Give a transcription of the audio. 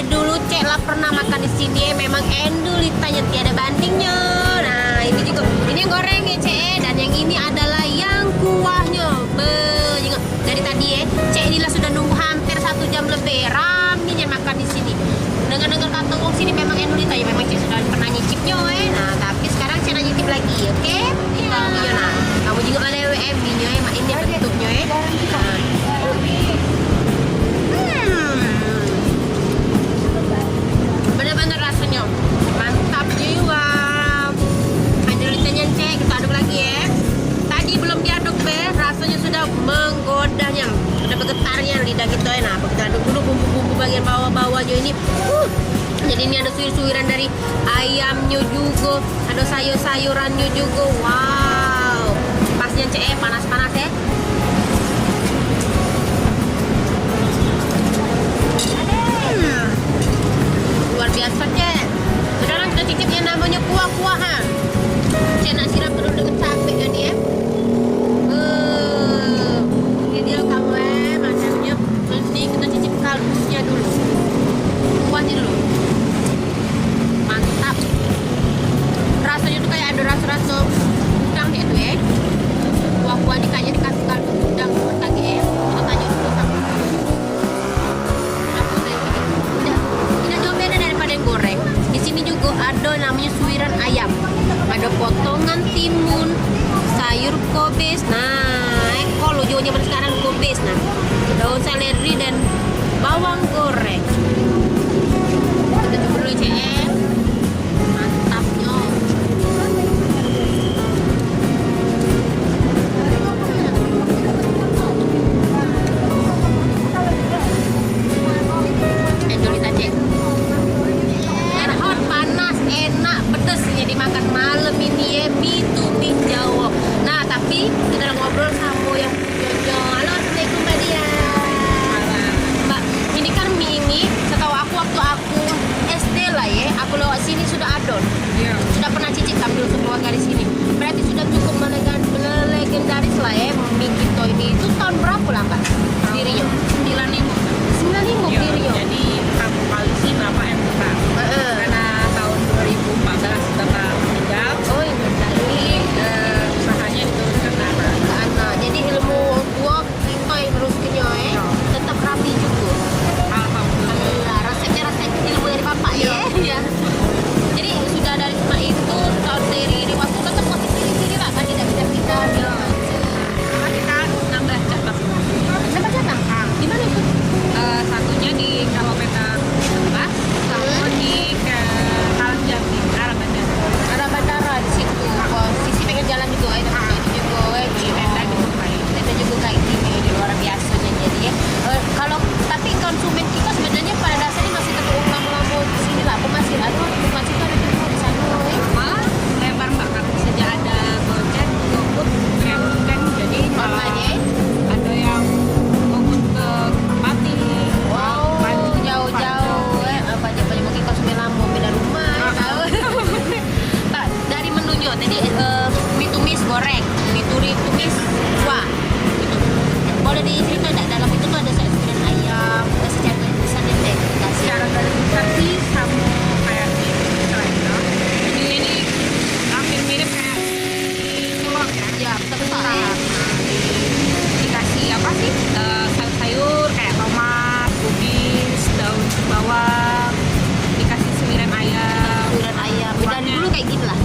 dari dulu Cek lah pernah makan di sini. Memang endulitanya tiada bandingnya. Nah, ini juga. Ini yang goreng ya Cek. Dan yang ini adalah yang kuahnya. Dari tadi ya, Cek Dila sudah nunggu hampir 1 jam lebih. Raminya makan di sini. Dengar-dengar kata wong sini memang endulita ya. Memang Cek sudah pernah nyicipnya Nah, tapi sekarang Cek nak nyicip lagi, oke? Iya. Nah, kamu juga ada WM-nya ini bentuknya bener-bener rasanya mantap jiwa. Endulitanya Cek, kita aduk lagi ya. Tadi belum diaduk rasanya sudah menggodanya, sudah bergetarnya lidah kita Nah, kita aduk dulu bumbu-bumbu bagian bawah-bawahnya ini. Jadi ini ada suir-suiran dari ayamnya juga, ada sayur-sayurannya juga. Wow, pasnya Cek panas-panas ya. Luar biasa Cek. Sekarang kita cicip yang namanya kuah-kuahan. Cek nak siram dulu dengan cabai kan ya. Ini dia kamu macamnya. Ini kita cicip kaldunya dulu. Kuahnya dulu. Mantap. Rasanya tuh kayak ada rasa-rasa udang ya tuh ya. Kuah-kuah ini kayaknya dikasih kaldu udang lagi ya. Kita tanya dulu sama. Tidak jauh beda daripada yang goreng. Di sini juga ada namanya suiran ayam. Ada potongan timun, sayur kobis. Nah, kalau jauh zaman sekarang kobis. Nah, daun seledri dan bawang goreng. Kita coba dulu Cek. Mantapnya. Endulita Cek. Hot, panas, enak, pedas ini dimakan malam ini ya. Mie tumis Jawa. Nah, tapi kita udah ngobrol sama yang Jojo. Halo, assalamualaikum Mbak Dia. Mbak, ini kan mie ini setahu aku waktu aku SD lah ya, aku lewat sini sudah adon. Sudah pernah cicip ambil keluarga di sini. Berarti sudah cukup legendaris lah ya mie kita ini. Itu tahun berapa lah Kak? Dirinya? 95 dirinya. Jadi pertama kali sih Bapak yang buka. Karena tahun 2014 Bapak meninggal. Oh iya. Jadi usahanya diteruskan ke anak. Jadi ilmu orang tua kita yang teruskannya tetap rapi juga. Alhamdulillah. Resepnya ilmu dari bapak ya. Iya. Jadi sudah dari semua itu tahun dari waktu tetap masih pilih-pilih lah kan tidak kita bilang Kita nambah cabang. siapa datang? Di mana itu? Satunya di kilometer 11, sama di Kalangjati, arah bandara. Ada bandara di situ. Sisi pengen jalan juga. Itu juga. Di tenda gitu kayak. Tenda juga kayak gini di luar biasanya jadi ya. Kalau tapi konsumen kita sebenarnya pada dasarnya masih tetap lama-lama di sini lah. Aku masih ada di sana. Malah lebar Mbak kan sejak ada Gojek, GoFood, GrabFood, jadi malah ada yang GoFood ke Pati. Wow, Pati, jauh-jauh banyak mungkin konsumen lama beda rumah tahu. Pak, dari menunya tadi mie tumis goreng, mie tumis kuah gitu. Boleh diceritakan enggak dalam itu tuh ada sayur dan ayam, ada secara besar dan kasih. Secara garis besar sih sama kayak di China. Jadi ini hampir mirip kayak di Solo ya. Ya, besar. Nah, dikasih apa sih? Sayur-sayur kayak tomat, kubis, daun bawang, dikasih suiran ayam. Sayur dan ayam. Dari dulu kayak gini lah.